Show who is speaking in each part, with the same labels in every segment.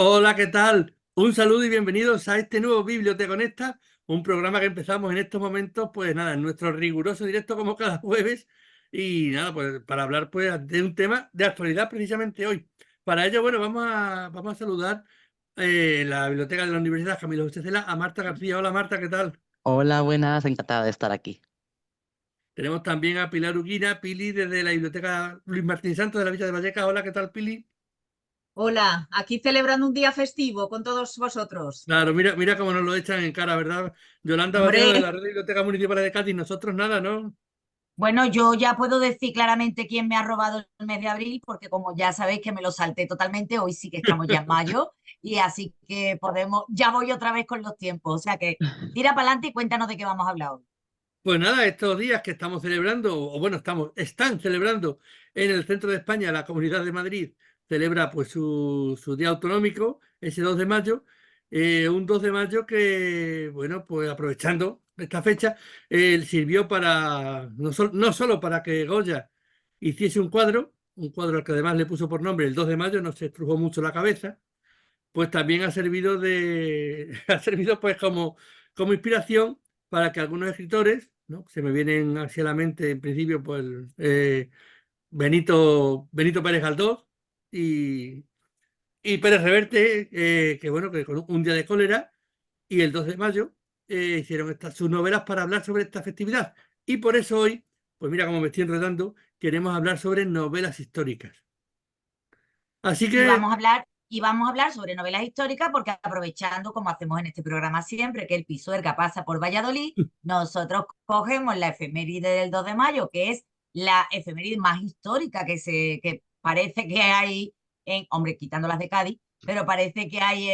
Speaker 1: Hola, ¿qué tal? Un saludo y bienvenidos a este nuevo Biblioteconecta, un programa que empezamos en estos momentos, pues nada, en nuestro riguroso directo como cada jueves y nada, pues para hablar pues de un tema de actualidad precisamente hoy. Para ello, bueno, vamos a saludar la Biblioteca de la Universidad Camilo José Cela a Marta García. Hola Marta, ¿qué tal?
Speaker 2: Hola, buenas, encantada de estar aquí.
Speaker 1: Tenemos también a Pilar Uguina, Pili, desde la Biblioteca Luis Martín Santos de la Villa de Vallecas. Hola, ¿qué tal, Pili?
Speaker 3: Hola, aquí celebrando un día festivo con todos vosotros.
Speaker 1: Claro, mira cómo nos lo echan en cara, ¿verdad? Yolanda Vallejo de
Speaker 3: Hombre,
Speaker 1: la Red de Bibliotecas Municipales de Cádiz, nosotros nada, ¿no?
Speaker 3: bueno, yo ya puedo decir claramente quién me ha robado el mes de abril, porque como ya sabéis que me lo salté totalmente, hoy sí que estamos ya en mayo, y así que podemos, ya voy otra vez con los tiempos. O sea que tira para adelante y cuéntanos de qué vamos a hablar hoy.
Speaker 1: Pues nada, estos días que estamos celebrando, o bueno, están celebrando en el centro de España, la Comunidad de Madrid celebra pues su día autonómico, ese 2 de mayo, un 2 de mayo que, bueno, pues aprovechando esta fecha, sirvió para, no solo para que Goya hiciese un cuadro al que además le puso por nombre el 2 de mayo, no se estrujó mucho la cabeza, pues también ha servido ha servido pues como inspiración para que algunos escritores, ¿no? Se me vienen hacia la mente en principio pues Benito Pérez Galdós y, y Pérez Reverte, que bueno, que con un día de cólera y el 2 de mayo hicieron sus novelas para hablar sobre esta festividad. Y por eso hoy, pues mira cómo me estoy enredando, queremos hablar sobre novelas históricas. Así
Speaker 3: Y
Speaker 1: que,
Speaker 3: vamos a hablar sobre novelas históricas, porque aprovechando, como hacemos en este programa siempre, que el Pisuerga pasa por Valladolid, nosotros cogemos la efeméride del 2 de mayo, que es la efeméride más histórica que parece que hay hombre, quitando las de Cádiz, pero parece que hay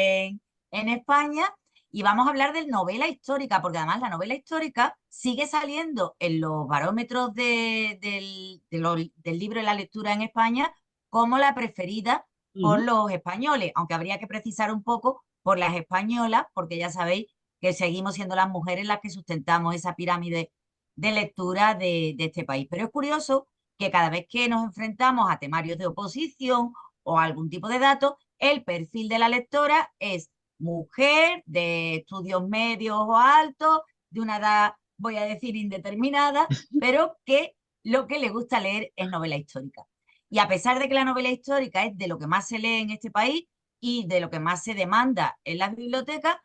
Speaker 3: en España, y vamos a hablar de novela histórica, porque además la novela histórica sigue saliendo en los barómetros del libro de la lectura en España como la preferida por
Speaker 1: ujú,
Speaker 3: los españoles, aunque habría que precisar un poco por las españolas, porque ya sabéis que seguimos siendo las mujeres las que sustentamos esa pirámide de lectura de este país. Pero es curioso que cada vez que nos enfrentamos a temarios de oposición o algún tipo de datos, el perfil de la lectora es mujer, de estudios medios o altos, de una edad, voy a decir, indeterminada, pero que lo que le gusta leer es novela histórica. Y a pesar de que la novela histórica es de lo que más se lee en este país y de lo que más se demanda en las bibliotecas,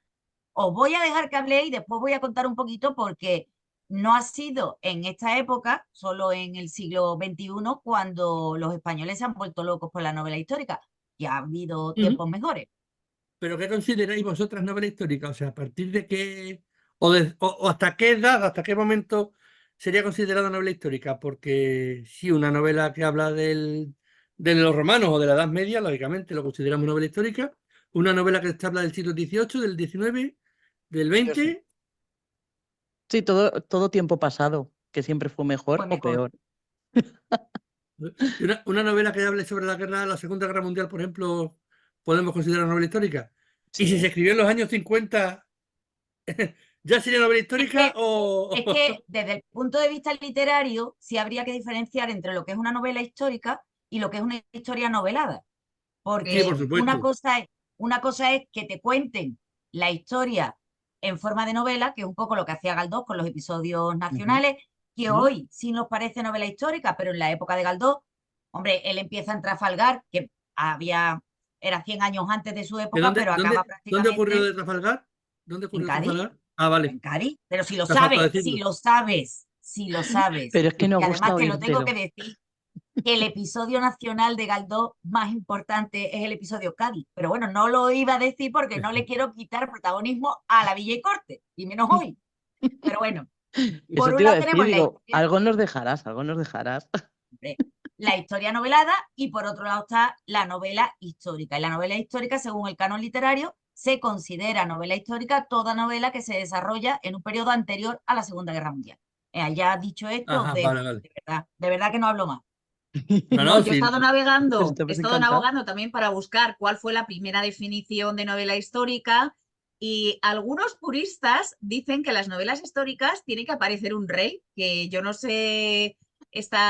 Speaker 3: os voy a dejar que habléis y después voy a contar un poquito porque no ha sido en esta época, solo en el siglo XXI, cuando los españoles se han vuelto locos por la novela histórica, y ha habido
Speaker 1: ujú.
Speaker 3: tiempos mejores.
Speaker 1: ¿Pero qué consideráis vosotras novela histórica? O sea, ¿a partir de qué, o hasta qué edad, hasta qué momento sería considerada novela histórica? Porque si una novela que habla de los romanos o de la Edad Media, lógicamente lo consideramos novela histórica. Una novela que te habla del siglo XVIII, del XIX, del
Speaker 2: Yo sí.
Speaker 1: XX,
Speaker 2: Sí, todo tiempo pasado, que siempre fue mejor
Speaker 3: Pues
Speaker 2: o
Speaker 3: mejor.
Speaker 2: peor.
Speaker 1: y una novela que hable sobre la Segunda Guerra Mundial, por ejemplo, podemos considerar novela histórica. Y si se
Speaker 2: Sí.
Speaker 1: escribió en los años 50, ¿ya sería novela
Speaker 3: Es
Speaker 1: histórica
Speaker 3: que,
Speaker 1: o...?
Speaker 3: es que desde el punto de vista literario, sí habría que diferenciar entre lo que es una novela histórica y lo que es una historia novelada.
Speaker 1: Sí, por
Speaker 3: Porque
Speaker 1: supuesto.
Speaker 3: una cosa es que te cuenten la historia en forma de novela, que es un poco lo que hacía Galdós con los episodios
Speaker 2: Ujú.
Speaker 3: nacionales, que
Speaker 1: Ujú.
Speaker 3: hoy sí nos parece novela histórica, pero en la época de Galdós, hombre, él empieza en Trafalgar, que era 100 años antes de su
Speaker 1: ¿De
Speaker 3: época,
Speaker 1: dónde,
Speaker 3: pero acaba
Speaker 1: dónde ocurrió lo
Speaker 3: prácticamente
Speaker 1: de Trafalgar? ¿Dónde
Speaker 3: en
Speaker 1: ocurrió
Speaker 3: Cádiz.
Speaker 1: Trafalgar? Ah, vale.
Speaker 3: En Cádiz, pero si lo
Speaker 1: Me ha faltado
Speaker 3: sabes, si
Speaker 1: decirlo.
Speaker 3: lo sabes, si lo sabes.
Speaker 2: Pero es que nos
Speaker 3: Y
Speaker 2: gusta
Speaker 3: además te lo tengo que
Speaker 2: oírtelo.
Speaker 3: decir que el episodio nacional de Galdós más importante es el episodio Cádiz. Pero bueno, no lo iba a decir porque no le quiero quitar protagonismo a la Villa y Corte, y menos hoy. Pero bueno, por
Speaker 2: Eso te
Speaker 3: un
Speaker 2: iba a
Speaker 3: lado
Speaker 2: decir,
Speaker 3: tenemos
Speaker 2: digo, algo nos dejarás, algo nos dejarás.
Speaker 3: la historia novelada y por otro lado está la novela histórica. Y la novela histórica, según el canon literario, se considera novela histórica toda novela que se desarrolla en un periodo anterior a la Segunda Guerra Mundial. Ya dicho esto,
Speaker 1: Ajá, vale, vale.
Speaker 3: de verdad que no hablo más.
Speaker 1: No,
Speaker 3: No,
Speaker 1: no,
Speaker 3: yo he
Speaker 1: sí.
Speaker 3: estado navegando, he
Speaker 2: Estamos
Speaker 3: estado
Speaker 2: encantados.
Speaker 3: navegando también para buscar cuál fue la primera definición de novela histórica, y algunos puristas dicen que las novelas históricas tiene que aparecer un rey, que yo no sé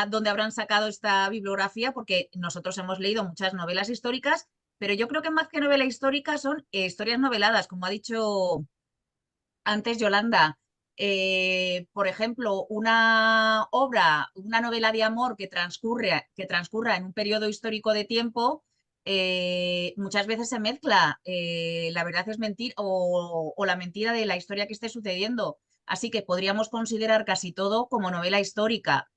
Speaker 3: dónde habrán sacado esta bibliografía, porque nosotros hemos leído muchas novelas históricas, pero yo creo que más que novela histórica son historias noveladas, como ha dicho antes Yolanda. Por ejemplo, una obra, una novela de amor que transcurra en un periodo histórico de tiempo, muchas veces se mezcla la verdad es mentira o la mentira de la historia que esté sucediendo. Así que podríamos considerar casi todo como novela histórica,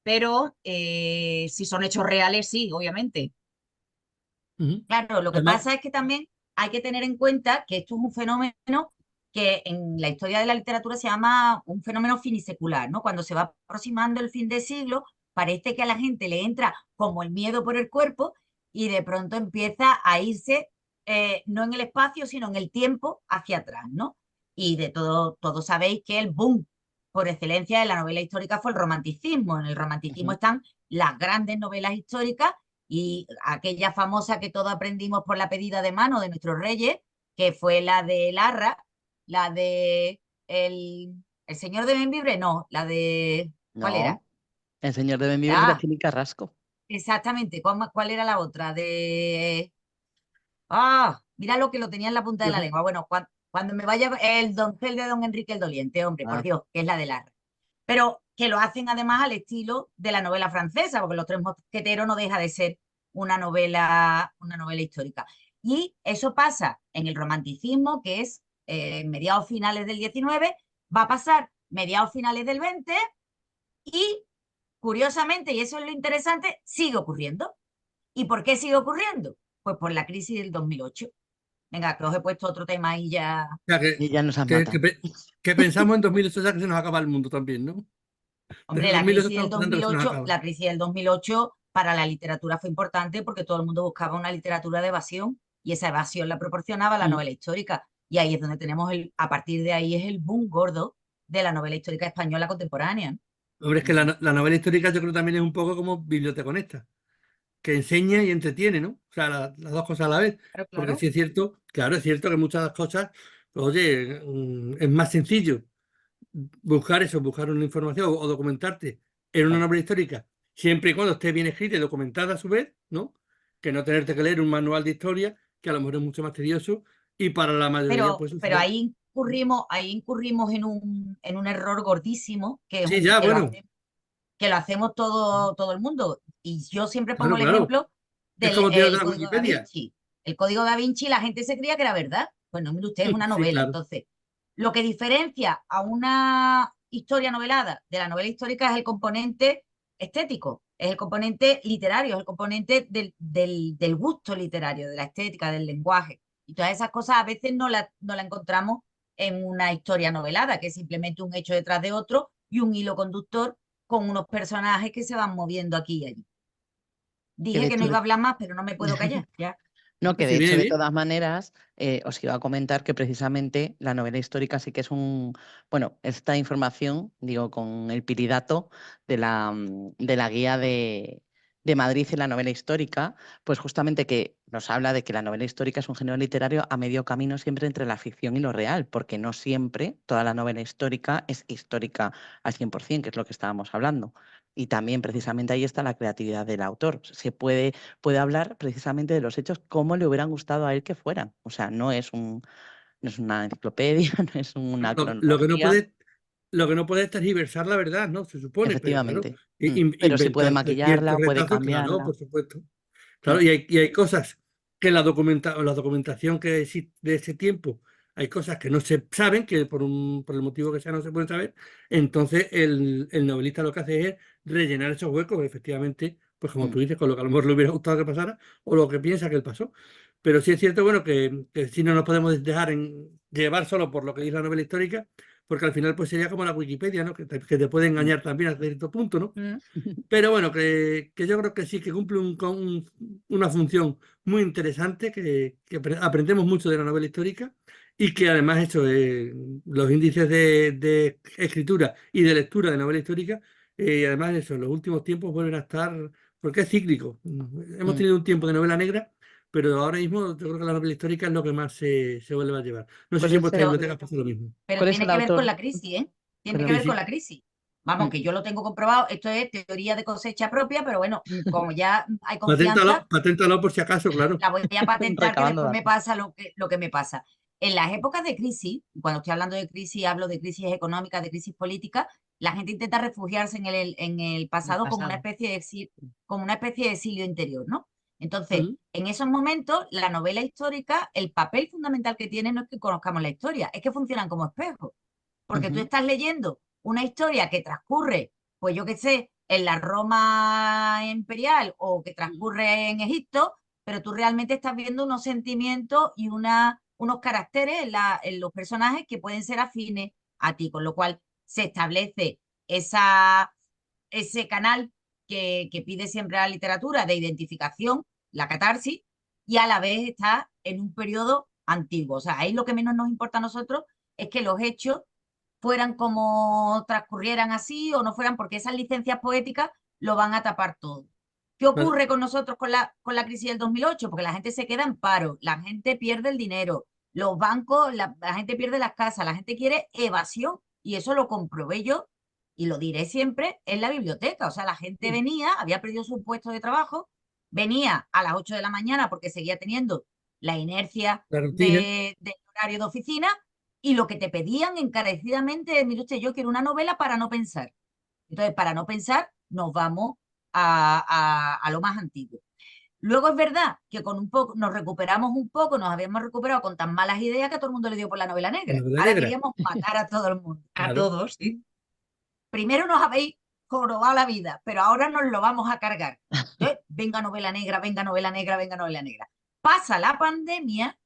Speaker 3: pero si son hechos reales, sí, obviamente.
Speaker 1: Ujú.
Speaker 3: Claro, lo que
Speaker 1: Además,
Speaker 3: pasa es que también hay que tener en cuenta que esto es un fenómeno que en la historia de la literatura se llama un fenómeno finisecular, ¿no? Cuando se va aproximando el fin de siglo, parece que a la gente le entra como el miedo por el cuerpo y de pronto empieza a irse no en el espacio, sino en el tiempo hacia atrás, ¿no? Y de todo, todos sabéis que el boom por excelencia de la novela histórica fue el romanticismo. En el romanticismo
Speaker 2: Ujú.
Speaker 3: están las grandes novelas históricas y aquella famosa que todos aprendimos por la pedida de mano de nuestros reyes, que fue la de Larra, la de el señor de Bembibre, no, la de, ¿cuál era?
Speaker 2: No, el señor de Benvibre es
Speaker 3: Ah,
Speaker 2: Gacín y Carrasco.
Speaker 3: exactamente, ¿cuál era la otra? Mira lo que lo tenía en la punta de
Speaker 1: yo
Speaker 3: la
Speaker 1: sé.
Speaker 3: lengua. Bueno, cuando me vaya el doncel de don Enrique el Doliente, hombre, por
Speaker 2: Ah,
Speaker 3: Dios, que es la de Larra. Pero que lo hacen además al estilo de la novela francesa, porque Los Tres Mosqueteros no deja de ser una novela histórica. Y eso pasa en el romanticismo, que es mediados finales del 19, va a pasar mediados finales del 20 y, curiosamente, y eso es lo interesante, sigue ocurriendo. ¿Y por qué sigue ocurriendo? Pues por la crisis del 2008. Venga, que os he puesto otro tema ahí ya.
Speaker 1: O sea,
Speaker 2: y ya nos han
Speaker 1: que, que
Speaker 2: matado.
Speaker 1: pe- que pensamos en 2008 ya que se nos acaba el mundo también, ¿no? Desde
Speaker 3: Hombre,
Speaker 1: 2008 estamos pensando que se nos acaba.
Speaker 3: la crisis del 2008 para la literatura fue importante porque todo el mundo buscaba una literatura de evasión y esa evasión la proporcionaba la
Speaker 1: Mm.
Speaker 3: novela histórica. Y ahí es donde tenemos a partir de ahí es el boom gordo de la novela histórica española contemporánea.
Speaker 1: Hombre, es que la novela histórica yo creo también es un poco como biblioteconista, que enseña y entretiene, ¿no? O sea, las dos cosas a la vez.
Speaker 3: Claro,
Speaker 1: Porque
Speaker 3: claro.
Speaker 1: sí es cierto, claro, es cierto que muchas de las cosas, pues, oye, es más sencillo buscar eso, buscar una información o documentarte en una
Speaker 2: Claro.
Speaker 1: novela histórica, siempre y cuando esté bien escrita y documentada a su vez, ¿no? Que no tenerte que leer un manual de historia, que a lo mejor es mucho más tedioso, y para la mayoría, pues
Speaker 3: Pero
Speaker 1: sucede.
Speaker 3: ahí incurrimos en un error gordísimo, que es
Speaker 1: Sí, ya, bueno,
Speaker 3: que lo hacemos todo el mundo. Y yo siempre pongo
Speaker 1: claro,
Speaker 3: el
Speaker 1: claro.
Speaker 3: ejemplo
Speaker 1: Es
Speaker 3: del
Speaker 1: como tirar de la
Speaker 3: Código Da
Speaker 1: Wikipedia.
Speaker 3: Vinci. El Código Da Vinci, la gente se creía que era verdad. Pues no, mire usted, es una
Speaker 1: Sí,
Speaker 3: novela.
Speaker 1: claro.
Speaker 3: Entonces, lo que diferencia a una historia novelada de la novela histórica es el componente estético, es el componente literario, es el componente del gusto literario, de la estética, del lenguaje. Y todas esas cosas a veces no la encontramos en una historia novelada, que es simplemente un hecho detrás de otro y un hilo conductor con unos personajes que se van moviendo aquí y allí.
Speaker 2: Que de
Speaker 3: Dije que no
Speaker 2: hecho,
Speaker 3: iba a hablar más, pero no me puedo callar. Ya.
Speaker 2: no, que de
Speaker 1: Sí,
Speaker 2: hecho,
Speaker 1: viene
Speaker 2: de
Speaker 1: bien.
Speaker 2: todas maneras, os iba a comentar que precisamente la novela histórica sí que es bueno, esta información, digo, con el piridato de la guía de Madrid y la novela histórica, pues justamente que nos habla de que la novela histórica es un género literario a medio camino siempre entre la ficción y lo real, porque no siempre toda la novela histórica es histórica al 100%, que es lo que estábamos hablando. Y también precisamente ahí está la creatividad del autor. Puede hablar precisamente de los hechos como le hubieran gustado a él que fueran. O sea, no es una enciclopedia, no es una
Speaker 1: Lo que no
Speaker 2: cronología,
Speaker 1: puede, lo que no puede es tergiversar la verdad, ¿no? Se supone, pero claro,
Speaker 2: efectivamente. Pero sí puede
Speaker 1: inventarse ciertos
Speaker 2: maquillarla, puede
Speaker 1: retazos, claro,
Speaker 2: cambiarla.
Speaker 1: por supuesto.
Speaker 2: Mm,
Speaker 1: Claro, y hay cosas que o la documentación que existe de ese tiempo, hay cosas que no se saben, que por el motivo que sea no se pueden saber. Entonces el novelista lo que hace es rellenar esos huecos, efectivamente, pues como
Speaker 2: mm.
Speaker 1: tú dices, con lo que a lo mejor le hubiera gustado que pasara o lo que piensa que él pasó. Pero sí es cierto, bueno, que sí no nos podemos dejar llevar solo por lo que dice la novela histórica, porque al final pues sería como la Wikipedia, ¿no? Que te puede
Speaker 2: Mm.
Speaker 1: engañar también hasta cierto punto, ¿no?
Speaker 3: Mm.
Speaker 1: Pero bueno, que yo creo que sí, que cumple una función muy interesante, que aprendemos mucho de la novela histórica y que además eso, los índices de escritura y de lectura de novela histórica, además eso, en los últimos tiempos vuelven a estar, porque es cíclico. Hemos
Speaker 2: Mm.
Speaker 1: tenido un tiempo de novela negra, pero ahora mismo yo creo que la novela histórica es lo que más se vuelve a llevar. No sé
Speaker 2: ¿Cuál
Speaker 1: si en
Speaker 2: es
Speaker 1: vuestra
Speaker 3: Pero,
Speaker 1: biblioteca pasa lo mismo.
Speaker 3: pero
Speaker 2: cuál es
Speaker 3: tiene
Speaker 2: el
Speaker 3: que ver con
Speaker 2: autor?
Speaker 3: la crisis, ¿eh? Tiene que
Speaker 2: Perdón.
Speaker 1: Sí,
Speaker 3: ver con
Speaker 1: sí.
Speaker 3: la crisis. Vamos,
Speaker 2: Mm.
Speaker 3: que yo lo tengo comprobado, esto es teoría de cosecha propia, pero bueno, como ya hay confianza,
Speaker 1: Paténtalo por si acaso, claro.
Speaker 3: la voy a patentar que
Speaker 2: Recabando
Speaker 3: después me
Speaker 2: datos.
Speaker 3: pasa lo que me pasa. En las épocas de crisis, cuando estoy hablando de crisis, hablo de crisis económicas, de crisis política, la gente intenta refugiarse en el
Speaker 2: En el
Speaker 3: pasado como una
Speaker 2: pasado.
Speaker 3: especie de como una especie de exilio interior, ¿no? Entonces,
Speaker 1: Ujú.
Speaker 3: en esos momentos, la novela histórica, el papel fundamental que tiene no es que conozcamos la historia, es que funcionan como espejos. Porque tú
Speaker 2: Ujú,
Speaker 3: estás leyendo una historia que transcurre, pues yo qué sé, en la Roma imperial o que transcurre en Egipto, pero tú realmente estás viendo unos sentimientos y unos caracteres en los personajes que pueden ser afines a ti, con lo cual se establece ese canal que pide siempre la literatura de identificación, la catarsis, y a la vez está en un periodo antiguo. O sea, ahí lo que menos nos importa a nosotros es que los hechos fueran como transcurrieran así o no fueran, porque esas licencias poéticas lo van a tapar todo. ¿Qué
Speaker 1: Vale.
Speaker 3: ocurre con nosotros con la crisis del 2008? Porque la gente se queda en paro, la gente pierde el dinero, los bancos, la gente pierde las casas, la gente quiere evasión y eso lo comprobé yo y lo diré siempre en la biblioteca. O sea, la gente venía, había perdido su puesto de trabajo, venía a las 8 de la mañana porque seguía teniendo la inercia
Speaker 1: La rutina.
Speaker 3: del horario de oficina y lo que te pedían encarecidamente es, mire usted, yo quiero una novela para no pensar. Entonces, para no pensar, nos vamos a lo más antiguo. Luego es verdad que con un poco nos recuperamos un poco, nos habíamos recuperado con tan malas ideas que a todo el mundo le dio por la novela
Speaker 1: La
Speaker 3: negra.
Speaker 1: novela
Speaker 3: Ahora
Speaker 1: negra.
Speaker 3: queríamos matar a todo el mundo, a
Speaker 1: Claro.
Speaker 3: todos, ¿sí? Primero nos habéis jorobado la vida, pero ahora nos lo vamos a cargar. Entonces, venga novela negra, venga novela negra, venga novela negra. Pasa la pandemia,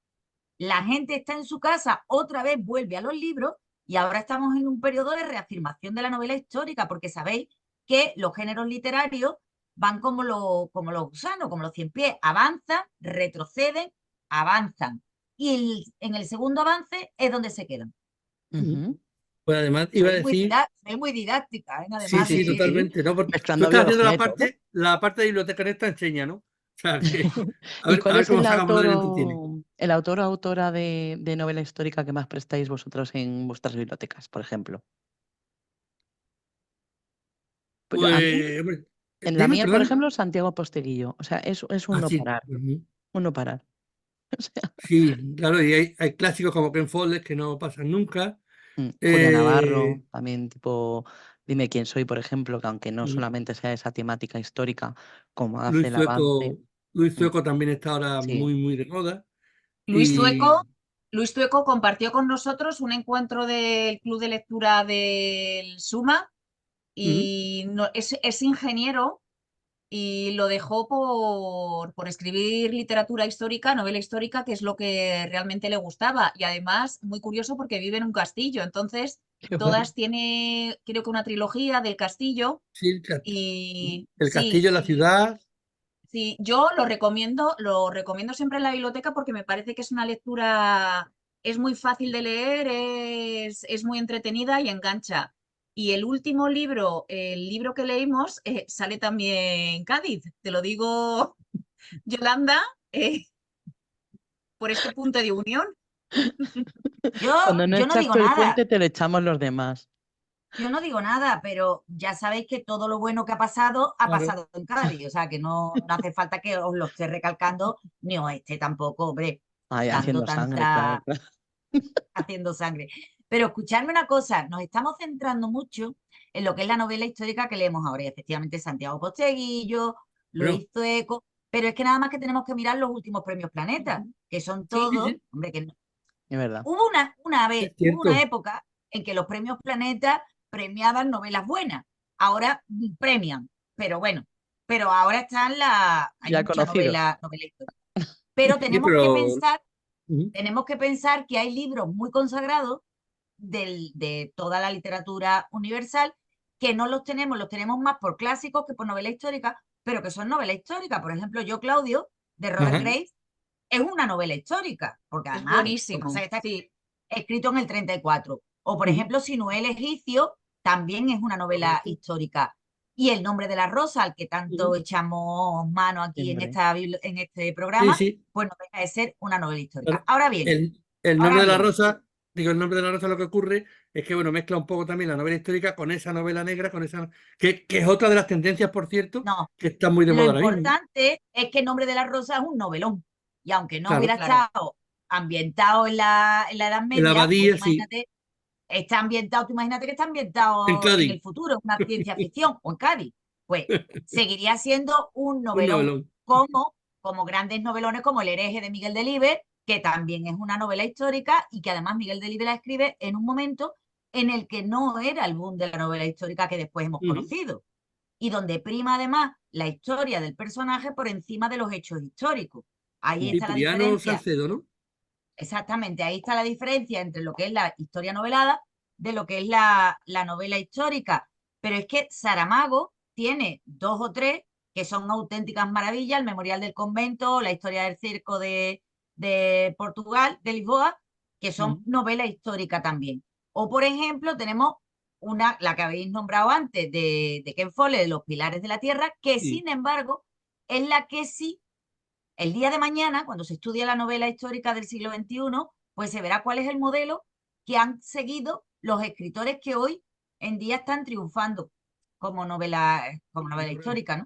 Speaker 3: la gente está en su casa, otra vez vuelve a los libros y ahora estamos en un periodo de reafirmación de la novela histórica, porque sabéis que los géneros literarios van como los gusanos, como los cien pies, avanzan, retroceden, avanzan. Y en el segundo avance es donde se quedan.
Speaker 2: ujú.
Speaker 1: Pues además iba a decir,
Speaker 3: Soy muy didáctica, ¿eh?
Speaker 1: sí,
Speaker 3: Además
Speaker 1: sí,
Speaker 2: Sí, sí, sí.
Speaker 1: totalmente, ¿no? Porque tú
Speaker 2: Mezclando
Speaker 1: estás haciendo
Speaker 2: biología y todo.
Speaker 1: la parte de biblioteca en esta enseña, ¿no? O sea que,
Speaker 2: ¿Y
Speaker 1: a
Speaker 2: cuál
Speaker 1: ver
Speaker 2: es
Speaker 1: cómo sacamos adelante tiene.
Speaker 2: el autor o autora de novela histórica que más prestáis vosotros en vuestras bibliotecas, por ejemplo? Pues a mí,
Speaker 1: Pues, hombre,
Speaker 2: en la
Speaker 1: dime,
Speaker 2: mía, por
Speaker 1: perdón.
Speaker 2: ejemplo, Santiago Posteguillo. O sea, es un
Speaker 1: Ah,
Speaker 2: no
Speaker 1: sí.
Speaker 2: parar, un no parar. O sea,
Speaker 1: Sí, claro, y hay clásicos como Ken Follett que no pasan nunca.
Speaker 2: Julia
Speaker 1: Eh,
Speaker 2: Navarro, también tipo Dime quién soy, por ejemplo, que aunque no
Speaker 1: mm,
Speaker 2: solamente sea esa temática histórica, como hace
Speaker 1: Luis
Speaker 2: el avance,
Speaker 1: Zueco, Luis
Speaker 2: mm,
Speaker 1: Zueco también está ahora
Speaker 2: sí.
Speaker 1: muy, muy de moda.
Speaker 4: Luis
Speaker 1: Y
Speaker 4: Zueco, Luis Zueco compartió con nosotros un encuentro del Club de Lectura del Suma
Speaker 1: mm,
Speaker 4: y es ingeniero y lo dejó por escribir literatura histórica, novela histórica, que es lo que realmente le gustaba. Y además, muy curioso porque vive en un castillo. Entonces,
Speaker 2: Qué bueno.
Speaker 4: todas tiene, creo que una trilogía del castillo.
Speaker 1: sí,
Speaker 4: Y
Speaker 1: el
Speaker 4: sí,
Speaker 1: castillo, la ciudad.
Speaker 4: sí, yo lo recomiendo siempre en la biblioteca porque me parece que es una lectura, es muy fácil de leer, es muy entretenida y engancha. Y el último libro, el libro que leímos, sale también en Cádiz. Te lo digo, Yolanda, eh, por este punto de unión.
Speaker 3: Yo,
Speaker 2: Cuando no
Speaker 3: yo no
Speaker 2: echas
Speaker 3: digo
Speaker 2: tú el
Speaker 3: nada,
Speaker 2: puente, te lo echamos los demás.
Speaker 3: yo no digo nada, pero ya sabéis que todo lo bueno que ha
Speaker 1: Claro.
Speaker 3: pasado en Cádiz. O sea, que no hace falta que os lo esté recalcando, ni os esté tampoco, hombre,
Speaker 2: Ay,
Speaker 3: dando
Speaker 2: haciendo sangre, claro,
Speaker 3: tanta,
Speaker 2: claro.
Speaker 3: haciendo sangre. Pero escuchadme una cosa, nos estamos centrando mucho en lo que es la novela histórica que leemos ahora. Y efectivamente, Santiago Posteguillo,
Speaker 1: Bueno,
Speaker 3: Luis Zueco, pero es que nada más que tenemos que mirar los últimos premios Planeta, que son
Speaker 4: Sí,
Speaker 1: sí,
Speaker 3: todos,
Speaker 1: sí,
Speaker 3: hombre, que
Speaker 2: Es verdad.
Speaker 3: hubo una
Speaker 1: es
Speaker 3: época en que los premios Planeta premiaban novelas buenas. Ahora premian, pero bueno, pero ahora hay
Speaker 2: Ya
Speaker 3: mucha
Speaker 2: conocidos.
Speaker 3: novela histórica. Pero
Speaker 1: Sí, pero ujú,
Speaker 3: tenemos que pensar que hay libros muy consagrados de toda la literatura universal que no los tenemos más por clásicos que por novela histórica, pero que son novela histórica. Por ejemplo, Yo, Claudio, de Robert
Speaker 1: ajá,
Speaker 3: Graves, es una novela histórica, porque
Speaker 4: es
Speaker 3: además, lo que pasa
Speaker 4: buenísimo.
Speaker 3: es que está
Speaker 4: Sí,
Speaker 3: escrito en el 34. O, por
Speaker 1: ujú,
Speaker 3: ejemplo, Sinuel Egipcio también es una novela
Speaker 1: correcto,
Speaker 3: histórica. Y El nombre de la rosa, al que tanto
Speaker 1: ujú,
Speaker 3: echamos mano aquí
Speaker 2: Siempre.
Speaker 3: en este
Speaker 1: sí,
Speaker 3: programa,
Speaker 1: sí.
Speaker 3: pues no deja de ser una novela histórica.
Speaker 1: Claro. El nombre
Speaker 3: Ahora
Speaker 1: de la
Speaker 3: bien,
Speaker 1: rosa digo, El nombre de la rosa, lo que ocurre es que, bueno, mezcla un poco también la novela histórica con esa novela negra, con esa que es otra de las tendencias, por cierto,
Speaker 3: No,
Speaker 1: que está muy de
Speaker 3: lo
Speaker 1: moda ahora mismo.
Speaker 3: importante es que El nombre de la rosa es un novelón. Y aunque no
Speaker 1: Claro,
Speaker 3: hubiera
Speaker 4: Claro.
Speaker 3: estado ambientado en la Edad
Speaker 1: en la
Speaker 3: Media, pues
Speaker 1: abadía,
Speaker 3: tú
Speaker 1: sí,
Speaker 3: imagínate, está ambientado, tú imagínate que está
Speaker 1: en
Speaker 3: ambientado en el
Speaker 1: Cádiz,
Speaker 3: futuro, una ciencia ficción, o en Cádiz. Pues seguiría siendo un
Speaker 1: un
Speaker 3: novelón,
Speaker 1: novelón.
Speaker 3: como grandes novelones como El hereje de Miguel Delibes, que también es una novela histórica y que además Miguel Delibes la escribe en un momento en el que no era el boom de la novela histórica que después hemos
Speaker 1: Ujú.
Speaker 3: conocido y donde prima además la historia del personaje por encima de los hechos históricos. Ahí
Speaker 2: Mm.
Speaker 1: Y
Speaker 3: está la
Speaker 1: Priano
Speaker 3: diferencia,
Speaker 1: Salcedo, ¿no?
Speaker 3: exactamente, ahí está la diferencia entre lo que es la historia novelada de lo que es la novela histórica. Pero es que Saramago tiene dos o tres que son auténticas maravillas, el Memorial del Convento, la historia del circo de Portugal, de Lisboa, que son
Speaker 1: Ujú.
Speaker 3: novela histórica también. O, por ejemplo, tenemos una, la que habéis nombrado antes, de Ken Follett, de Los Pilares de la Tierra, que
Speaker 1: Sí.
Speaker 3: sin embargo es la que sí, el día de mañana, cuando se estudia la novela histórica del siglo XXI, pues se verá cuál es el modelo que han seguido los escritores que hoy en día están triunfando como novela histórica, ¿no?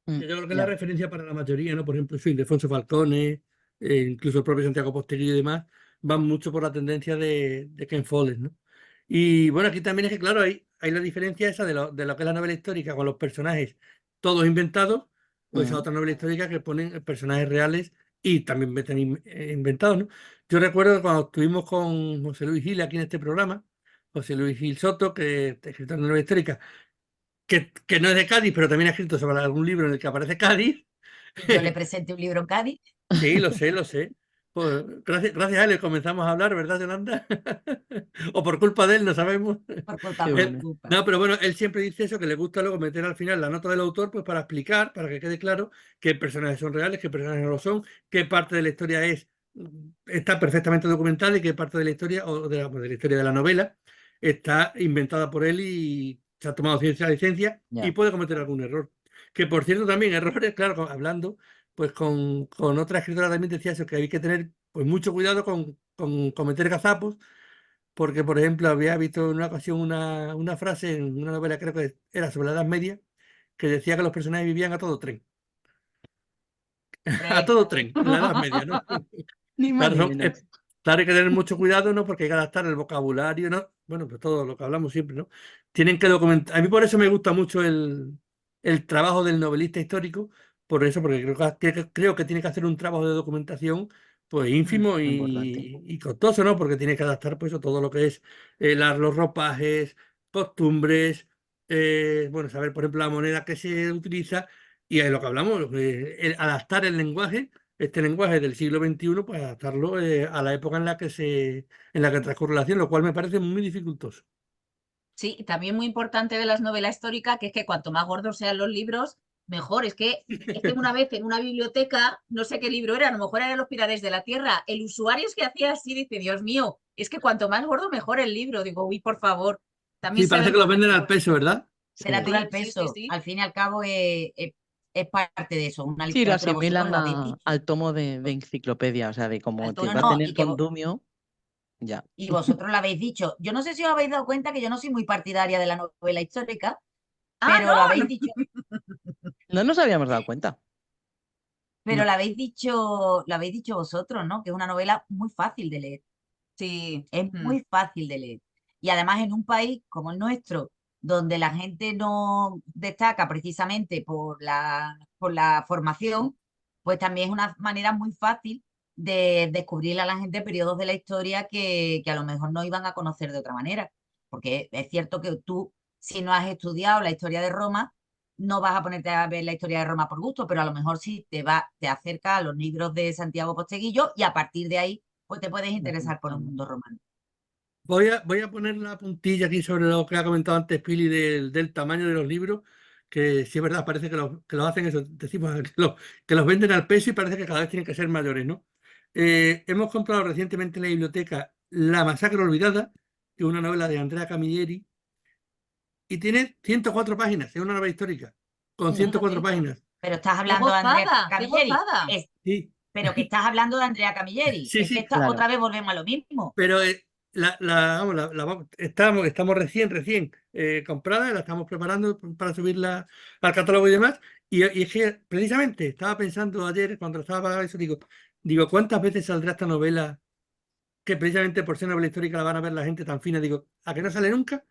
Speaker 2: Mm,
Speaker 1: Yo creo que es la
Speaker 2: ya.
Speaker 1: referencia para la mayoría, ¿no? Por ejemplo, sí, Ildefonso Falcone, incluso el propio Santiago Posteguillo y demás, van mucho por la tendencia de Ken Follett, ¿no? Y bueno, aquí también es que, claro, hay la diferencia esa de lo que es la novela histórica con los personajes todos inventados, pues a
Speaker 2: Mm,
Speaker 1: otra novela histórica que ponen personajes reales y también meten inventados, ¿no? Yo recuerdo cuando estuvimos con José Luis Gil aquí en este programa, José Luis Gil Soto, que es escritor de novela histórica, que no es de Cádiz, pero también ha escrito sobre algún libro en el que aparece Cádiz.
Speaker 3: Y yo le presenté un libro en Cádiz
Speaker 1: Sí, lo sé, lo sé. Pues gracias a él comenzamos a hablar, ¿verdad, Yolanda? O por culpa de él, no sabemos.
Speaker 3: por culpa
Speaker 2: qué
Speaker 3: mía.
Speaker 2: bueno.
Speaker 1: No, pero bueno, él siempre dice eso, que le gusta luego meter al final la nota del autor, pues para explicar, para que quede claro qué personajes son reales, qué personajes no lo son, qué parte de la historia está perfectamente documentada y qué parte de la historia, o de la historia de la novela, está inventada por él y se ha tomado cierta licencia y
Speaker 2: Ya.
Speaker 1: puede cometer algún error. Que por cierto, también errores, claro, hablando, pues con otra escritora también decía eso, que hay que tener pues mucho cuidado con cometer gazapos porque, por ejemplo, había visto en una ocasión una frase en una novela, creo que era sobre la Edad Media, que decía que los personajes vivían a todo tren. A
Speaker 3: Hombre,
Speaker 1: todo tren, en la Edad Media, ¿no?
Speaker 2: Ni más
Speaker 1: Claro,
Speaker 2: ni menos.
Speaker 1: claro, hay que tener mucho cuidado, ¿no? Porque hay que adaptar el vocabulario, ¿no? Bueno, pues todo lo que hablamos siempre, ¿no? Tienen que documentar. A mí por eso me gusta mucho el trabajo del novelista histórico, por eso, porque creo que tiene que hacer un trabajo de documentación pues ínfimo
Speaker 2: Muy importante.
Speaker 1: y costoso, ¿no? Porque tiene que adaptar pues a todo lo que es los ropajes, costumbres, bueno, saber, por ejemplo, la moneda que se utiliza y es lo que hablamos, adaptar el lenguaje este lenguaje del siglo XXI, pues adaptarlo a la época en la que transcurre la acción, lo cual me parece muy dificultoso.
Speaker 4: Sí, y también muy importante de las novelas históricas, que es que cuanto más gordos sean los libros, mejor. Es que una vez en una biblioteca, no sé qué libro era, a lo mejor era Los Pilares de la Tierra, el usuario es que hacía así, dice, Dios mío, es que cuanto más gordo, mejor el libro. Digo, uy, por favor, también
Speaker 1: Sí, parece
Speaker 4: saber
Speaker 1: que los venden
Speaker 4: ponerlo.
Speaker 1: al peso, ¿verdad?
Speaker 3: literatura al
Speaker 2: Sí.
Speaker 4: Sí, sí,
Speaker 3: peso,
Speaker 4: sí.
Speaker 3: al fin y al cabo es parte de eso, una
Speaker 2: Sí, lo
Speaker 3: literatura, vosotros
Speaker 2: asimilan
Speaker 3: lo habéis dicho,
Speaker 2: al tomo de enciclopedia, o sea, de como te
Speaker 3: no,
Speaker 2: va a
Speaker 3: no,
Speaker 2: tener condumio, ya.
Speaker 3: y vosotros lo habéis dicho. Yo no sé si os habéis dado cuenta que yo no soy muy partidaria de la novela histórica,
Speaker 4: Ah,
Speaker 3: pero
Speaker 4: no,
Speaker 3: lo habéis
Speaker 4: no.
Speaker 3: dicho,
Speaker 2: No nos habíamos dado cuenta.
Speaker 3: pero
Speaker 2: No.
Speaker 3: lo habéis dicho vosotros, ¿no? Que es una novela muy fácil de leer.
Speaker 4: Sí.
Speaker 3: Es muy fácil de leer. Y además en un país como el nuestro, donde la gente no destaca precisamente por la formación, pues también es una manera muy fácil de descubrir a la gente periodos de la historia que a lo mejor no iban a conocer de otra manera. Porque es cierto que tú, si no has estudiado la historia de Roma, no vas a ponerte a ver la historia de Roma por gusto, pero a lo mejor sí te acerca a los libros de Santiago Posteguillo y a partir de ahí pues te puedes interesar por el mundo romano.
Speaker 1: Voy a poner la puntilla aquí sobre lo que ha comentado antes Pili del tamaño de los libros, que sí es verdad, parece que los hacen eso, decimos que los venden al peso y parece que cada vez tienen que ser mayores, ¿no? Hemos comprado recientemente en la biblioteca La masacre olvidada, que es una novela de Andrea Camilleri, y tiene 104 páginas, es una novela histórica, con 104
Speaker 4: Fíjate.
Speaker 1: páginas.
Speaker 3: Pero estás
Speaker 4: ¡Qué
Speaker 3: hablando de Andrea
Speaker 4: gozada! ¡Qué
Speaker 3: Camilleri.
Speaker 4: gozada!
Speaker 1: Sí,
Speaker 3: Pero que estás hablando de Andrea Camilleri.
Speaker 1: sí,
Speaker 3: Es que
Speaker 1: sí,
Speaker 2: Claro.
Speaker 3: otra vez volvemos a lo mismo.
Speaker 1: pero estamos recién comprada, la estamos preparando para subirla al catálogo y demás. Y es que precisamente estaba pensando ayer, cuando estaba eso, digo, ¿cuántas veces saldrá esta novela? Que precisamente por ser novela histórica la van a ver la gente tan fina. Digo, ¿a que no sale nunca?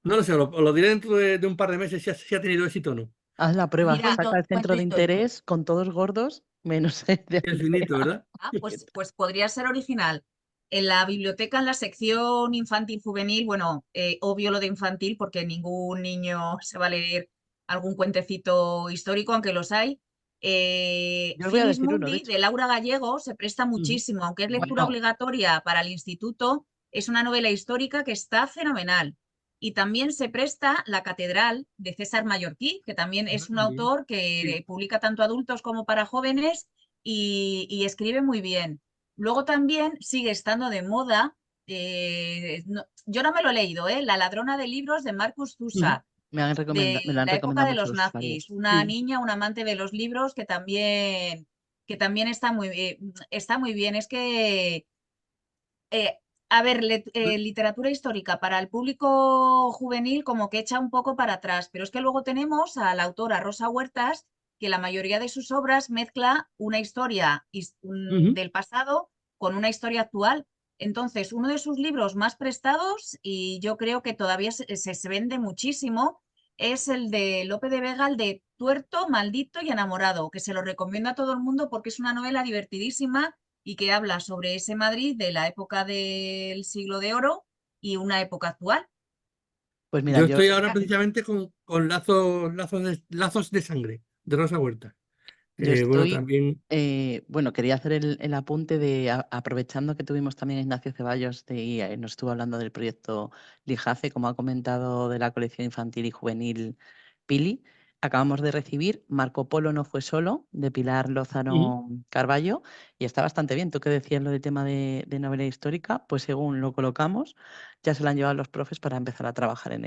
Speaker 1: No lo sé, os lo diré dentro de un par de meses si ha tenido éxito o no.
Speaker 2: Haz la prueba,
Speaker 3: Mira,
Speaker 2: saca el centro de
Speaker 3: cuento
Speaker 2: interés con todos gordos, menos el de
Speaker 1: Es finito,
Speaker 2: Andrea.
Speaker 1: ¿verdad?
Speaker 4: Pues podría ser original. En la biblioteca, en la sección infantil juvenil, bueno, obvio lo de infantil porque ningún niño se va a leer algún cuentecito histórico, aunque los hay.
Speaker 2: Yo os voy a decir uno, de
Speaker 4: Finismundi
Speaker 2: hecho.
Speaker 4: de Laura Gallego se presta
Speaker 1: Ujú.
Speaker 4: muchísimo, aunque es lectura
Speaker 2: Bueno,
Speaker 4: obligatoria para el instituto, es una novela histórica que está fenomenal. Y también se presta La Catedral de César Mallorquí, que también es un
Speaker 1: Muy bien.
Speaker 4: autor
Speaker 1: Sí.
Speaker 4: que publica tanto adultos como para jóvenes y escribe muy bien. Luego también sigue estando de moda, yo no me lo he leído, La ladrona de libros de Marcus
Speaker 1: Ujú.
Speaker 4: Zusa,
Speaker 2: me
Speaker 4: de
Speaker 2: lo han
Speaker 4: la época
Speaker 2: recomendado
Speaker 4: de los
Speaker 2: muchos
Speaker 4: nazis,
Speaker 2: usuarios.
Speaker 4: una
Speaker 1: Sí.
Speaker 4: niña, un amante de los libros que también está muy bien. Es que, a ver, literatura histórica para el público juvenil como que echa un poco para atrás, pero es que luego tenemos a la autora Rosa Huertas, que la mayoría de sus obras mezcla una historia
Speaker 1: Ujú.
Speaker 4: del pasado con una historia actual. Entonces, uno de sus libros más prestados, y yo creo que todavía se vende muchísimo, es el de Lope de Vega, el de Tuerto, Maldito y Enamorado, que se lo recomiendo a todo el mundo porque es una novela divertidísima y que habla sobre ese Madrid de la época del siglo de oro y una época actual.
Speaker 2: Pues mira,
Speaker 1: Yo
Speaker 2: yo
Speaker 1: estoy ahora precisamente con lazos de sangre de Rosa Huerta. Bueno,
Speaker 2: estoy,
Speaker 1: también.
Speaker 2: bueno, quería hacer el apunte de, aprovechando que tuvimos también a Ignacio Ceballos y nos estuvo hablando del proyecto Lijace, como ha comentado, de la colección infantil y juvenil Pili. Acabamos de recibir Marco Polo no fue solo, de Pilar
Speaker 1: Ujú.
Speaker 2: Lozano Carballo, y está bastante bien. Tú que decías lo del tema de novela histórica, pues según lo colocamos, ya se la han llevado los profes para empezar a trabajar en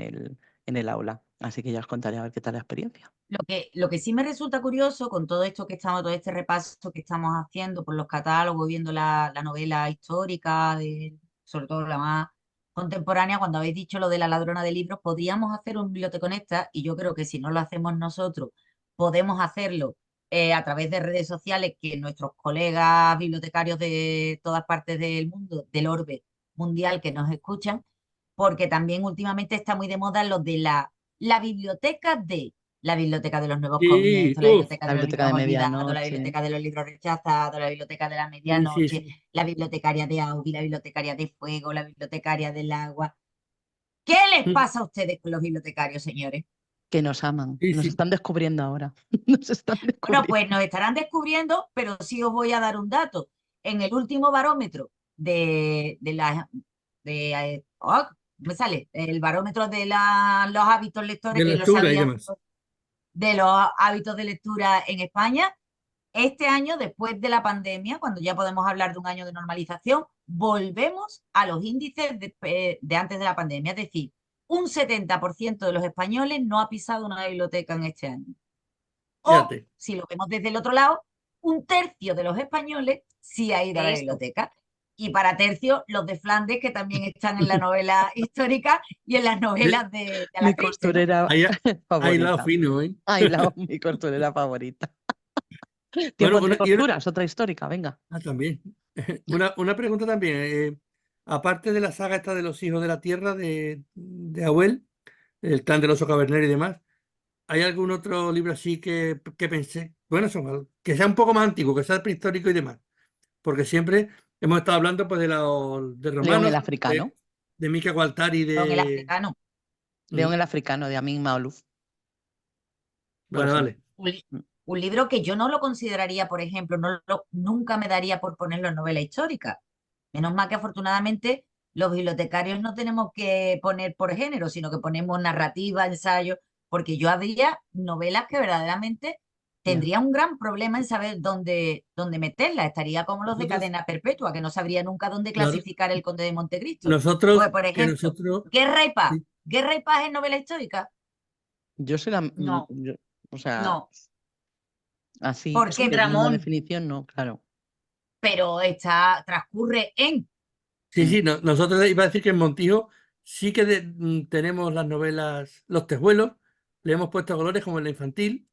Speaker 2: el aula. Así que ya os contaré a ver qué tal la experiencia.
Speaker 3: Lo que sí me resulta curioso con todo esto que estamos, todo este repaso que estamos haciendo por los catálogos, viendo la novela histórica, sobre todo la más contemporánea, cuando habéis dicho lo de la ladrona de libros, podríamos hacer un biblioteconecta y yo creo que si no lo hacemos nosotros, podemos hacerlo a través de redes sociales que nuestros colegas bibliotecarios de todas partes del mundo, del orbe mundial que nos escuchan, porque también últimamente está muy de moda lo de la biblioteca de la biblioteca de los nuevos
Speaker 1: Sí,
Speaker 3: comienzos, la
Speaker 1: uf,
Speaker 3: biblioteca
Speaker 2: La
Speaker 3: de los
Speaker 2: biblioteca
Speaker 3: libros
Speaker 2: de
Speaker 3: olvidados, la
Speaker 2: medianoche.
Speaker 3: biblioteca de los libros rechazados, la biblioteca de la
Speaker 1: sí, sí,
Speaker 3: medianoche,
Speaker 1: sí.
Speaker 3: la bibliotecaria de Aubi, la bibliotecaria de fuego, la bibliotecaria del agua. ¿Qué les
Speaker 1: Mm,
Speaker 3: pasa a ustedes con los bibliotecarios, señores?
Speaker 2: Que nos aman,
Speaker 1: sí,
Speaker 2: nos
Speaker 1: sí.
Speaker 2: están descubriendo ahora. Nos están
Speaker 3: Bueno,
Speaker 2: descubriendo.
Speaker 3: pues nos estarán descubriendo, pero sí os voy a dar un dato. En el último barómetro de la... me sale el barómetro de los hábitos lectores,
Speaker 1: De
Speaker 3: que lo
Speaker 1: lectura y
Speaker 3: sabían
Speaker 1: demás.
Speaker 3: de los hábitos de lectura en España. Este año, después de la pandemia, cuando ya podemos hablar de un año de normalización, volvemos a los índices de antes de la pandemia. Es decir, un 70% de los españoles no ha pisado una biblioteca en este año. O,
Speaker 1: Fíjate.
Speaker 3: si lo vemos desde el otro lado, un tercio de los españoles sí ha ido a la
Speaker 4: Esto.
Speaker 3: biblioteca. Y para tercio, los de Flandes, que también están en la novela histórica y en las
Speaker 1: De-
Speaker 3: novelas de
Speaker 2: Mi
Speaker 3: Agatha Christie, ¿no?
Speaker 2: costurera
Speaker 1: Ahí ha hilado
Speaker 2: favorita.
Speaker 1: fino, ¿eh?
Speaker 2: Ay, mi costurera favorita.
Speaker 1: Bueno,
Speaker 2: Tiempos de costuras, otra histórica, venga.
Speaker 1: también. Una pregunta también. Aparte de la saga esta de los hijos de la tierra de Abuel, el clan del oso cavernero y demás, ¿hay algún otro libro así que pensé? Bueno, que sea un poco más antiguo, que sea prehistórico y demás. Porque siempre hemos estado hablando pues de
Speaker 2: León el
Speaker 1: romanos,
Speaker 2: africano.
Speaker 1: de Mika Waltari,
Speaker 3: Con el
Speaker 1: de.
Speaker 3: africano.
Speaker 2: León
Speaker 1: Mm,
Speaker 2: el africano de Amin Maalouf, por
Speaker 1: Vale,
Speaker 2: ejemplo.
Speaker 1: vale.
Speaker 2: Mm.
Speaker 3: Un libro que yo no lo consideraría, por ejemplo, nunca me daría por ponerlo en novela histórica. Menos mal que afortunadamente los bibliotecarios no tenemos que poner por género, sino que ponemos narrativa, ensayo, porque yo habría novelas que verdaderamente
Speaker 2: Ya.
Speaker 3: tendría un gran problema en saber dónde meterlas. Estaría como los de
Speaker 1: Nosotros,
Speaker 3: cadena perpetua, que no sabría nunca dónde
Speaker 1: claro,
Speaker 3: clasificar el Conde de Montecristo. Pues,
Speaker 1: nosotros,
Speaker 3: por
Speaker 1: que
Speaker 3: ejemplo,
Speaker 1: nosotros.
Speaker 3: Guerra y Paz.
Speaker 1: Sí,
Speaker 3: ¿Guerra y Paz es novela histórica?
Speaker 2: Yo soy
Speaker 3: No,
Speaker 2: o sea,
Speaker 3: no.
Speaker 2: así,
Speaker 3: ¿Por
Speaker 4: Es
Speaker 3: qué?
Speaker 4: un
Speaker 2: teniendo
Speaker 4: dramón.
Speaker 2: definición, no, claro.
Speaker 3: Pero transcurre en.
Speaker 1: Sí, sí, nosotros iba a decir que en Montijo sí que tenemos las novelas, los tejuelos, le hemos puesto colores como en la infantil,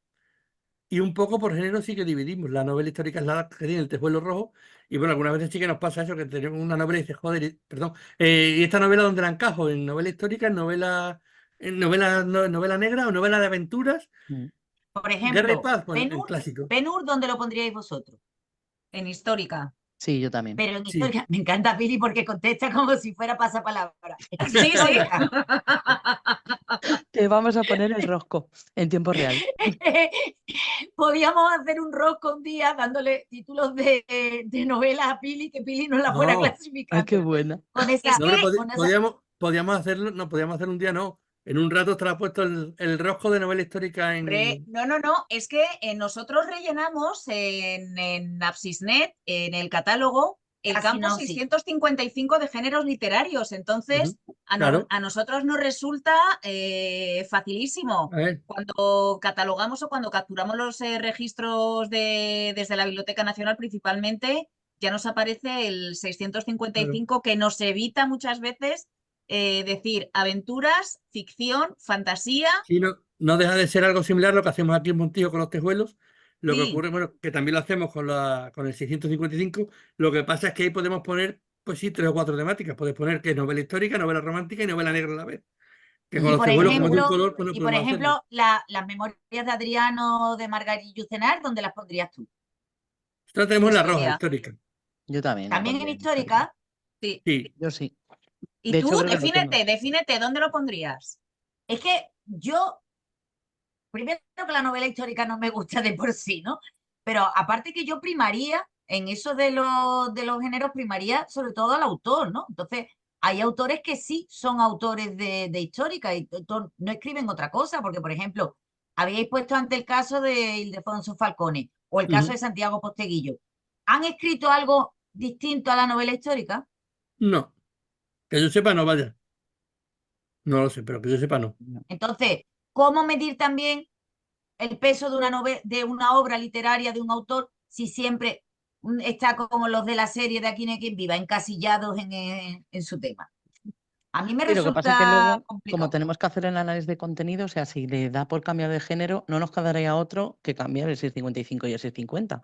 Speaker 1: y un poco por género sí que dividimos. La novela histórica es la que tiene el tejuelo rojo, y bueno, algunas veces sí que nos pasa eso, que tenemos una novela y dices, joder, perdón, ¿y esta novela dónde la encajo? ¿En novela histórica, novela negra o novela de aventuras?
Speaker 2: Mm.
Speaker 3: Por
Speaker 1: Guerra y
Speaker 3: ejemplo,
Speaker 1: paz, pues en
Speaker 3: Ben-Hur,
Speaker 1: clásico.
Speaker 3: Ben-Hur, ¿dónde lo pondríais vosotros?
Speaker 4: En histórica.
Speaker 2: Sí, yo también.
Speaker 3: Pero en
Speaker 1: Sí.
Speaker 3: histórica, me encanta Pili porque contesta como si fuera pasapalabra. En
Speaker 4: Sí, sí.
Speaker 3: histórica.
Speaker 2: Te vamos a poner el rosco en tiempo real.
Speaker 3: Podíamos hacer un rosco un día dándole títulos de novelas a Pili, que Pili nos la fuera
Speaker 1: No.
Speaker 2: Ay,
Speaker 3: clasificando.
Speaker 2: qué buena.
Speaker 3: Con
Speaker 4: Es
Speaker 3: esa,
Speaker 1: No, hombre,
Speaker 4: que
Speaker 3: con esa-
Speaker 1: podíamos hacerlo, no, podíamos hacer un día, no. En un rato estará puesto el rosco de novela histórica
Speaker 4: hombre,
Speaker 1: en.
Speaker 4: no, es que nosotros rellenamos en Apsisnet, en el catálogo, el
Speaker 3: Casi
Speaker 4: campo
Speaker 3: no, sí.
Speaker 4: 655 de géneros literarios. Entonces,
Speaker 1: Ujú, claro.
Speaker 4: a nosotros nos resulta facilísimo.
Speaker 1: A ver,
Speaker 4: Cuando catalogamos o cuando capturamos los registros desde la Biblioteca Nacional principalmente, ya nos aparece el
Speaker 1: claro.
Speaker 4: 655 que nos evita muchas veces decir aventuras, ficción, fantasía.
Speaker 1: Sí, no deja de ser algo similar a lo que hacemos aquí en Montijo con los tejuelos. Lo que
Speaker 4: Sí,
Speaker 1: ocurre, bueno, que también lo hacemos con el 655. Lo que pasa es que ahí podemos poner, pues sí, 3 o 4 temáticas. Puedes poner que es novela histórica, novela romántica y novela negra a la vez. Que con
Speaker 3: Y
Speaker 1: los
Speaker 3: por
Speaker 1: tejuelos, como es de un
Speaker 3: ejemplo,
Speaker 1: color, pues no
Speaker 3: y por
Speaker 1: podemos hacerlo.
Speaker 3: ejemplo las memorias de Adriano de Margarit Yourcenar, ¿dónde las pondrías tú?
Speaker 1: Nosotros tenemos la roja
Speaker 4: historia.
Speaker 1: histórica.
Speaker 2: Yo también la
Speaker 3: También en
Speaker 2: pondría en histórica.
Speaker 3: histórica,
Speaker 4: Sí.
Speaker 1: Sí.
Speaker 2: Yo sí.
Speaker 4: Y
Speaker 2: De
Speaker 4: tú,
Speaker 2: hecho, creo que lo tengo.
Speaker 4: defínete, ¿dónde lo pondrías?
Speaker 3: es que yo, primero que la novela histórica no me gusta de por sí, ¿no? Pero aparte que yo primaría, en eso de los géneros, primaría sobre todo al autor, ¿no? Entonces, hay autores que sí son autores de histórica y no escriben otra cosa, porque, por ejemplo, habíais puesto ante el caso de Ildefonso Falcone o el caso
Speaker 1: Ujú.
Speaker 3: de Santiago Posteguillo. ¿Han escrito algo distinto a la novela histórica?
Speaker 1: No, que yo sepa, no vaya. No lo sé, pero que yo sepa, no.
Speaker 2: No.
Speaker 3: Entonces, ¿cómo medir también el peso de una obra literaria de un autor si siempre está como los de la serie de Aquí no hay quien viva, encasillados en su tema? A mí me
Speaker 2: Sí, lo que pasa es que
Speaker 3: resulta
Speaker 2: luego, como
Speaker 3: complicado.
Speaker 2: tenemos que hacer el análisis de contenido, o sea, si le da por cambiar de género, no nos quedaría otro que cambiar el 655 y el 650.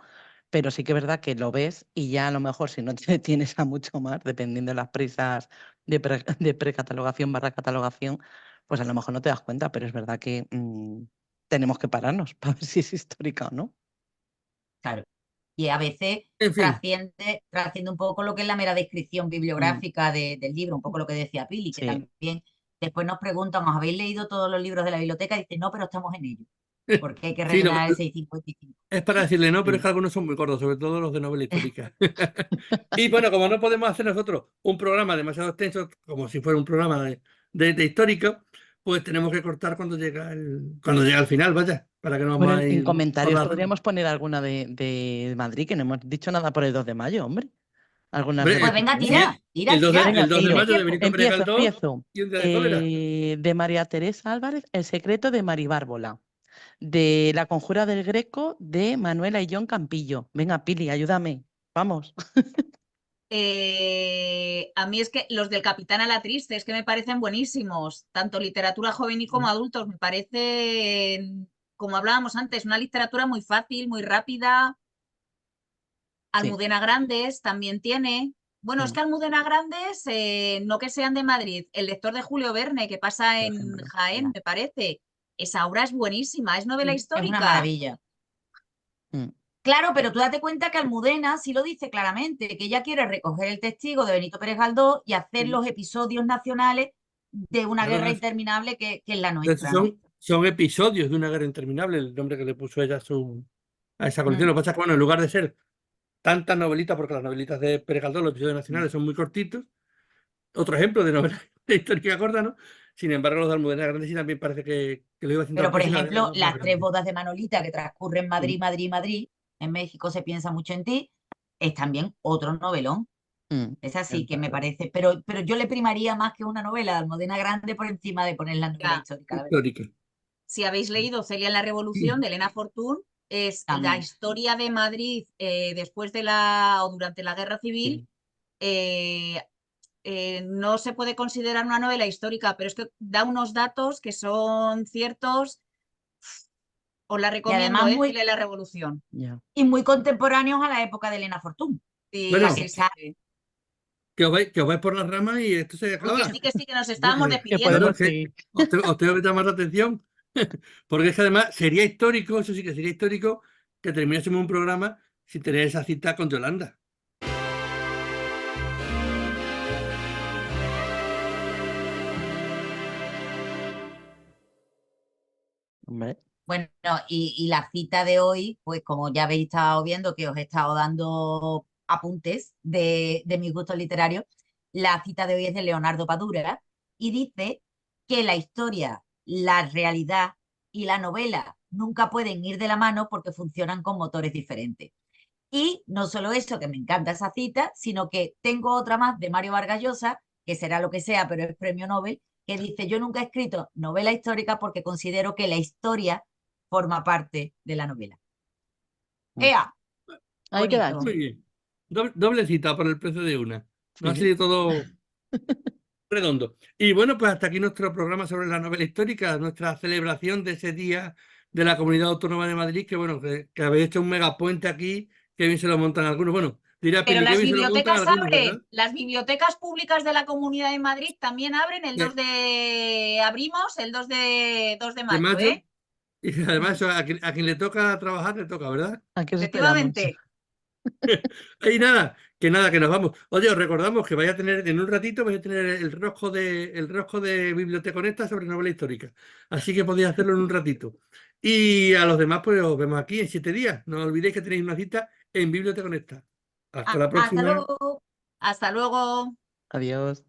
Speaker 2: Pero sí que es verdad que lo ves y ya a lo mejor si no te detienes a mucho más, dependiendo de las prisas de precatalogación barra catalogación, pues a lo mejor no te das cuenta, pero es verdad que tenemos que pararnos para ver si es histórica o no.
Speaker 3: Claro. Y a veces
Speaker 1: En fin,
Speaker 3: trasciende un poco lo que es la mera descripción
Speaker 2: Mm,
Speaker 3: bibliográfica del libro, un poco lo que decía Pili, que
Speaker 2: sí.
Speaker 3: también después nos preguntan, ¿os habéis leído todos los libros de la biblioteca? Y dicen, no, pero estamos en ello, porque hay que
Speaker 1: sí,
Speaker 3: rellenar el 655.
Speaker 1: es para decirle no, pero es
Speaker 2: Sí.
Speaker 1: que algunos son muy cortos, sobre todo los de novela histórica. Y bueno, como no podemos hacer nosotros un programa demasiado extenso, como si fuera un programa de histórico, pues tenemos que cortar cuando llega al final, vaya, para que no
Speaker 2: Bueno,
Speaker 1: vamos a
Speaker 2: en
Speaker 1: ir toda
Speaker 2: comentarios
Speaker 1: la rama.
Speaker 2: podríamos poner alguna de Madrid, que no hemos dicho nada por el 2 de mayo, hombre. Algunas
Speaker 1: Hombre,
Speaker 3: Pues venga,
Speaker 2: reflexiones.
Speaker 3: tira, tira,
Speaker 2: Venga,
Speaker 1: el 2 de
Speaker 2: tiro.
Speaker 1: mayo de Benito Pérez Galdós
Speaker 2: Empiezo.
Speaker 1: y un día de cólera.
Speaker 2: De María Teresa Álvarez, El secreto de Maribárbola. De La conjura del Greco, de Manuela y John Campillo. Venga, Pili, ayúdame. Vamos.
Speaker 4: A mí es que los del Capitán a la Triste es que me parecen buenísimos, tanto literatura juvenil como adultos, me parecen, como hablábamos antes, una literatura muy fácil, muy rápida.
Speaker 2: Sí.
Speaker 4: Almudena Grandes también tiene. Bueno, es
Speaker 2: Mm,
Speaker 4: que Almudena Grandes, no que sean de Madrid, el lector de Julio Verne, que pasa
Speaker 2: por
Speaker 4: en
Speaker 2: ejemplo.
Speaker 4: Jaén, me parece. Esa obra es buenísima, es novela
Speaker 3: sí, es una
Speaker 4: histórica.
Speaker 3: maravilla.
Speaker 2: Mm,
Speaker 3: Claro, pero tú date cuenta que Almudena sí lo dice claramente, que ella quiere recoger el testigo de Benito Pérez Galdós y hacer
Speaker 2: mm,
Speaker 3: los episodios nacionales de una
Speaker 1: Claro,
Speaker 3: guerra interminable que es la
Speaker 1: entonces
Speaker 3: nuestra, ¿no?
Speaker 1: son episodios de una guerra interminable, el nombre que le puso ella a esa colección.
Speaker 3: Mm.
Speaker 1: Lo que pasa es que, bueno, en lugar de ser tantas novelitas, porque las novelitas de Pérez Galdós, los episodios
Speaker 2: mm.
Speaker 1: nacionales son muy cortitos, otro ejemplo de novela histórica corta, ¿no? Sin embargo, los de Almudena Grandes sí también parece que lo iba haciendo
Speaker 3: Pero,
Speaker 1: al
Speaker 3: por
Speaker 1: paso y cada día
Speaker 3: ejemplo,
Speaker 1: más
Speaker 3: las tres
Speaker 1: grande.
Speaker 3: bodas de Manolita que transcurren
Speaker 2: Mm,
Speaker 3: Madrid, Madrid, Madrid, en México se piensa mucho en ti, es también otro novelón.
Speaker 2: mm.
Speaker 3: Es así que
Speaker 2: Está
Speaker 3: me
Speaker 2: claro.
Speaker 3: parece, pero yo le primaría más que una novela de Almudena Grande por encima de poner la novela
Speaker 4: Ya,
Speaker 3: histórica, la verdad.
Speaker 1: Histórica.
Speaker 4: si habéis leído Celia en la Revolución de Elena Fortún, es la
Speaker 3: También.
Speaker 4: historia de Madrid después de la o durante la Guerra Civil,
Speaker 2: Sí.
Speaker 4: eh, no se puede considerar una novela histórica, pero es que da unos datos que son ciertos. Os la recomiendo,
Speaker 3: además
Speaker 4: Chile la Revolución.
Speaker 2: Ya.
Speaker 3: y muy contemporáneos a la época de Elena Fortún.
Speaker 4: Sí,
Speaker 1: Bueno,
Speaker 4: sí, sí, sí.
Speaker 1: que os vais por las ramas y esto se
Speaker 4: Uy,
Speaker 1: acaba.
Speaker 4: que sí, que nos estábamos
Speaker 1: Que
Speaker 4: despidiendo.
Speaker 2: podemos
Speaker 1: Claro,
Speaker 2: seguir.
Speaker 1: os tengo que llamar la atención, porque es que además sería histórico, eso sí que sería histórico, que terminásemos un programa sin tener esa cita con Yolanda.
Speaker 2: Hombre,
Speaker 3: Bueno, y la cita de hoy, pues como ya habéis estado viendo que os he estado dando apuntes de mis gustos literarios, la cita de hoy es de Leonardo Padura y dice que la historia, la realidad y la novela nunca pueden ir de la mano porque funcionan con motores diferentes. Y no solo eso, que me encanta esa cita, sino que tengo otra más de Mario Vargas Llosa, que será lo que sea, pero es premio Nobel, que dice, yo nunca he escrito novela histórica porque considero que la historia forma parte de la novela.
Speaker 2: Mm.
Speaker 3: ¡Ea!
Speaker 2: ahí queda.
Speaker 3: Bonito.
Speaker 1: Muy bien. Doble cita por el precio de una. No ha
Speaker 2: Sí.
Speaker 1: sido todo redondo. Y bueno, pues hasta aquí nuestro programa sobre la novela histórica, nuestra celebración de ese día de la Comunidad Autónoma de Madrid, que bueno, que habéis hecho un megapuente aquí, que bien se lo montan algunos. Bueno, dirá
Speaker 4: Pero
Speaker 1: Pili, que
Speaker 4: las
Speaker 1: bien se lo montan
Speaker 4: bibliotecas
Speaker 1: algunos,
Speaker 4: abren,
Speaker 1: ¿verdad?
Speaker 4: las bibliotecas públicas de la Comunidad de Madrid también abren el
Speaker 1: De,
Speaker 4: 2 de... Abrimos el 2 de
Speaker 1: de
Speaker 4: mayo,
Speaker 1: mayo.
Speaker 4: ¿eh?
Speaker 1: Y además eso, a quien le toca trabajar, le toca, ¿verdad?
Speaker 2: Aquí os esperamos.
Speaker 4: Efectivamente.
Speaker 1: Y nada, que nos vamos. Oye, os recordamos que vais a tener, en un ratito, vais a tener el rosco de Biblioteconesta sobre novela histórica. Así que podéis hacerlo en un ratito. Y a los demás, pues os vemos aquí en 7 días. No olvidéis que tenéis una cita en Biblioteconesta. Hasta la
Speaker 3: Hasta
Speaker 1: próxima.
Speaker 3: luego.
Speaker 4: Hasta luego.
Speaker 2: Adiós.